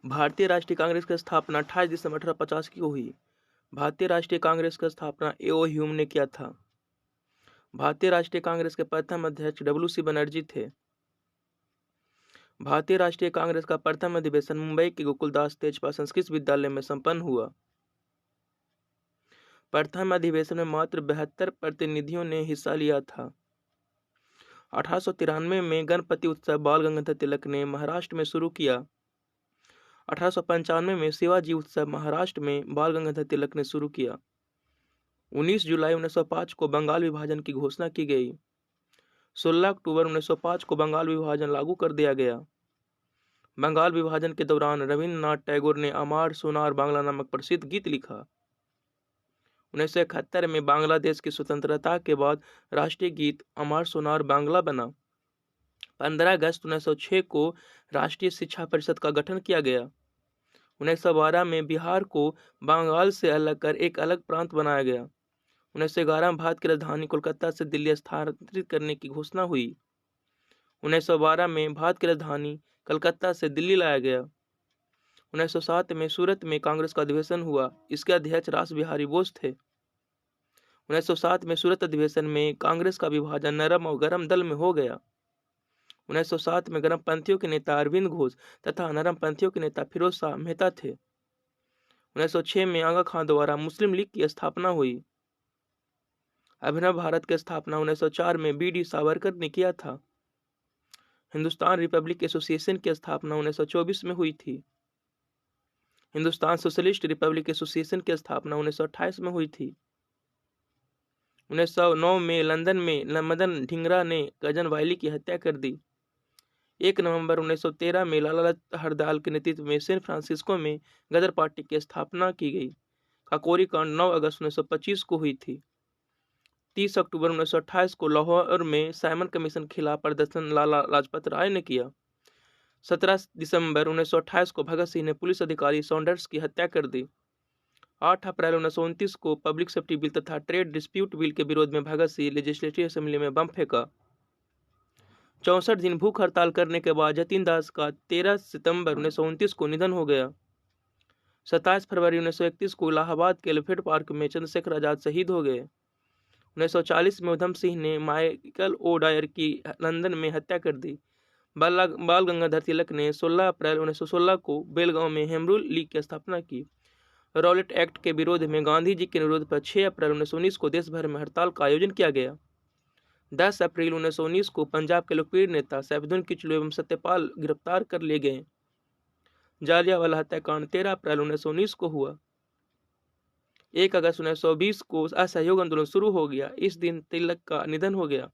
भारतीय राष्ट्रीय कांग्रेस की स्थापना 28 दिसंबर 1850 की हुई। भारतीय राष्ट्रीय कांग्रेस की स्थापना ए.ओ. ह्यूम ने किया था। भारतीय राष्ट्रीय कांग्रेस के प्रथम अध्यक्ष डब्ल्यू.सी. बनर्जी थे। भारतीय राष्ट्रीय कांग्रेस का प्रथम अधिवेशन मुंबई के गोकुलदास तेजपाल संस्कृत विद्यालय में संपन्न हुआ। प्रथम अधिवेशन में मात्र 72 प्रतिनिधियों ने हिस्सा लिया था। 1893 में गणपति उत्सव बाल गंगाधर तिलक ने महाराष्ट्र में शुरू किया। 1895 में शिवाजी उत्सव महाराष्ट्र में बाल गंगाधर तिलक ने शुरू किया। 19 जुलाई 1905 को बंगाल विभाजन की घोषणा की गई। 16 अक्टूबर 1905 को बंगाल विभाजन लागू कर दिया गया। बंगाल विभाजन के दौरान रविन्द्रनाथ टैगोर ने अमार सोनार बांग्ला नामक प्रसिद्ध गीत लिखा। 1971 में बांग्लादेश की स्वतंत्रता के बाद राष्ट्रीय गीत अमार सोनार बांग्ला बना। 15 अगस्त 1906 को राष्ट्रीय शिक्षा परिषद का गठन किया गया। 1912 में बिहार को बंगाल से अलग कर एक अलग प्रांत बनाया गया। 1911 में भारत की राजधानी कोलकाता से दिल्ली स्थानांतरित करने की घोषणा हुई। 1912 में भारत की राजधानी कलकत्ता से दिल्ली लाया गया। 1907 में सूरत में कांग्रेस का अधिवेशन हुआ। इसके अध्यक्ष रास बिहारी बोस थे। 1907 में सूरत अधिवेशन में कांग्रेस का विभाजन नरम और गरम दल में हो गया। 1907 में गरमपंथियों के नेता अरविंद घोष तथा नरमपंथियों के नेता फिरोज शाह मेहता थे। 1906 में आगा खां द्वारा मुस्लिम लीग की स्थापना हुई। अभिनव भारत की स्थापना 1904 में बी.डी. सावरकर ने किया था। हिंदुस्तान रिपब्लिक एसोसिएशन की स्थापना 1924 में हुई थी। हिंदुस्तान सोशलिस्ट रिपब्लिक एसोसिएशन की स्थापना 1928 में हुई थी। 1909 में लंदन में मदन ढींगरा ने गजन वायली की हत्या कर दी। 1 नवंबर 1913 में लाला हरदयाल के नेतृत्व में सैन फ्रांसिस्को में गदर पार्टी की स्थापना की गई। काकोरी कांड 9 अगस्त 1925 को हुई थी। 30 अक्टूबर 1928 को लाहौर में साइमन कमीशन के खिलाफ प्रदर्शन लाला लाजपत राय ने किया। 17 दिसंबर 1928 को भगत सिंह ने पुलिस अधिकारी सॉन्डर्स की हत्या कर दी। 8 अप्रैल 1929 को पब्लिक सेफ्टी बिल तथा ट्रेड डिस्प्यूट बिल के विरोध में भगत सिंह लेजिस्लेटिव असेंबली में बम फेंका। 64 दिन भूख हड़ताल करने के बाद जतीन दास का 13 सितंबर 1929 को निधन हो गया। 27 फरवरी 1931 को इलाहाबाद के एलिफेंट पार्क में चंद्रशेखर आजाद शहीद हो गए। 1940 में उधम सिंह ने माइकल ओ डायर की लंदन में हत्या कर दी। बाल गंगाधर तिलक ने 16 अप्रैल 1916 को बेलगांव में हेमरूल लीग की स्थापना की। रॉलेट एक्ट के विरोध में गांधी जी के अनुरोध पर 6 अप्रैल 1919 को देश भर में हड़ताल का आयोजन किया गया। 10 अप्रैल 1919 को पंजाब के लोकप्रिय नेता सैफुद्दीन किचलू एवं सत्यपाल गिरफ्तार कर लिए गए। जालियांवाला हत्याकांड 13 अप्रैल 1919 को हुआ। 1 अगस्त 1920 को असहयोग आंदोलन शुरू हो गया। इस दिन तिलक का निधन हो गया।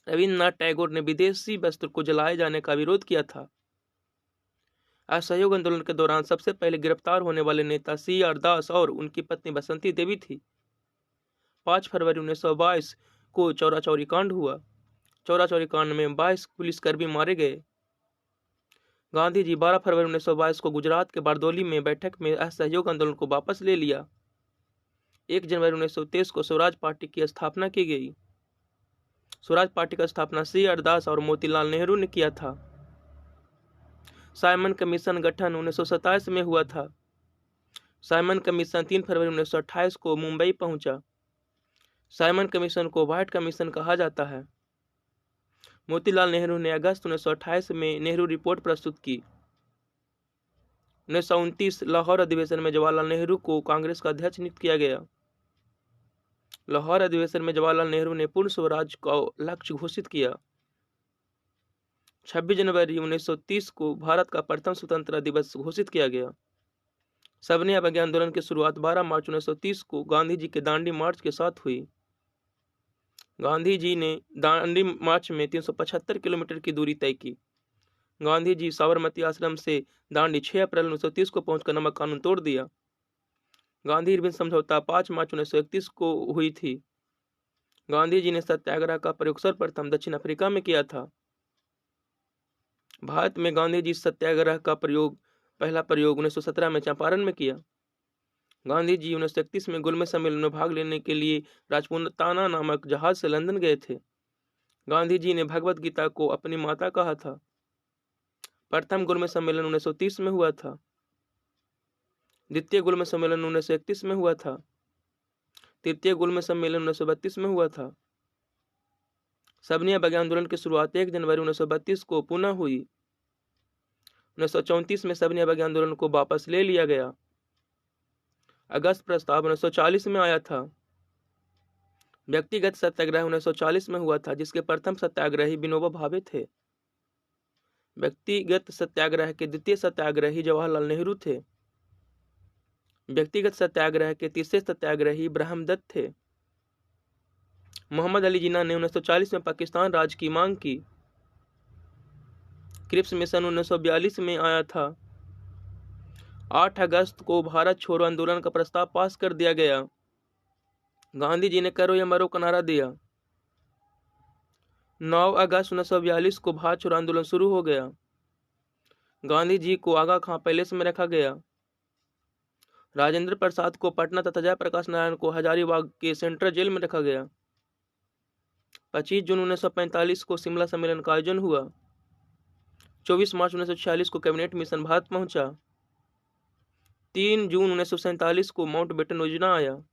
रविन्द्रनाथ टैगोर ने विदेशी वस्त्र को जलाए जाने का विरोध किया था। असहयोग आंदोलन के दौरान सबसे पहले गिरफ्तार होने वाले नेता सी.आर. दास और उनकी पत्नी बसंती देवी थी। 5 फरवरी 1922 को चौरा चौरी कांड हुआ। चौरा चौरी कांड में 22 पुलिसकर्मी मारे गए। गांधी जी 12 फरवरी 1922 को गुजरात के बारदोली में बैठक में असहयोग आंदोलन को वापस ले लिया। 1 जनवरी 1923 को स्वराज पार्टी की स्थापना की गई। स्वराज पार्टी का स्थापना सी.आर. दास और मोतीलाल नेहरू ने किया था। साइमन कमीशन गठन 1927 में हुआ था। साइमन कमीशन 3 फरवरी 1928 को मुंबई पहुंचा। साइमन कमीशन को व्हाइट कमीशन कहा जाता है। मोतीलाल नेहरू ने अगस्त 1928 में नेहरू रिपोर्ट प्रस्तुत की। 1929 लाहौर अधिवेशन में जवाहरलाल नेहरू को कांग्रेस का अध्यक्ष नियुक्त किया गया। लाहौर अधिवेशन में जवाहरलाल नेहरू ने पूर्ण स्वराज का लक्ष्य घोषित किया। 26 जनवरी 1930 को भारत का प्रथम स्वतंत्रता दिवस घोषित किया गया। सविनय अवज्ञा आंदोलन की शुरुआत 12 मार्च 1930 को गांधी जी के दांडी मार्च के साथ हुई। गांधी जी ने दांडी मार्च में 375 किलोमीटर की दूरी तय की। गांधी जी साबरमती आश्रम से दांडी 6 अप्रैल 1930 को पहुंचकर नमक कानून तोड़ दिया। गांधी इरविन समझौता 5 मार्च 1931 को हुई थी। गांधी जी ने सत्याग्रह का प्रयोग सर्वप्रथम दक्षिण अफ्रीका में किया था। भारत में गांधी जी सत्याग्रह का पहला प्रयोग 1917 में चंपारण में किया। गांधी जी 1931 में गोलमेज सम्मेलन में भाग लेने के लिए राजपुताना नामक जहाज से लंदन गए थे। गांधी जी ने भगवत गीता को अपनी माता कहा था। प्रथम गोलमेज सम्मेलन 1930 में हुआ था। द्वितीय गोलमेज सम्मेलन 1931 में हुआ था। तृतीय गोलमेज सम्मेलन 1932 में हुआ था। सबनिया बघेल आंदोलन की शुरुआत 1 जनवरी 1932 को पुनः हुई। 1934 में सबनिया बघेल आंदोलन को वापस ले लिया गया। अगस्त प्रस्ताव 1940 में आया था। व्यक्तिगत सत्याग्रह 1940 में हुआ था, जिसके प्रथम सत्याग्रही विनोबा भावे थे। व्यक्तिगत सत्याग्रह के द्वितीय सत्याग्रही जवाहरलाल नेहरू थे। व्यक्तिगत सत्याग्रह के तीसरे सत्याग्रही ब्रह्मदत्त थे। मोहम्मद अली जिन्ना ने 1940 में पाकिस्तान राज्य की मांग की। क्रिप्स मिशन 1942 में आया था। 8 अगस्त को भारत छोड़ो आंदोलन का प्रस्ताव पास कर दिया गया। गांधी जी ने करो या मरो का नारा दिया। 9 अगस्त 1942 को भारत छोड़ो आंदोलन शुरू हो गया। गांधी जी को आगा खां पैलेस में रखा गया। राजेंद्र प्रसाद को पटना तथा जयप्रकाश नारायण को हजारीबाग के सेंट्रल जेल में रखा गया। 25 जून 1945 को शिमला सम्मेलन का आयोजन हुआ। 24 मार्च 1946 को कैबिनेट मिशन भारत पहुंचा। 3 जून 1947 को माउंटबेटन योजना आया।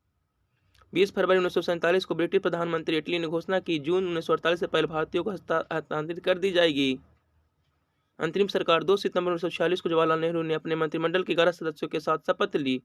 20 फरवरी 1947 को ब्रिटिश प्रधानमंत्री इटली ने घोषणा की जून 1948 से पहले भारतीयों को हस्तांतरित कर दी जाएगी। अंतरिम सरकार 2 सितंबर 1946 को जवाहरलाल नेहरू ने अपने मंत्रिमंडल के 11 सदस्यों के साथ शपथ ली।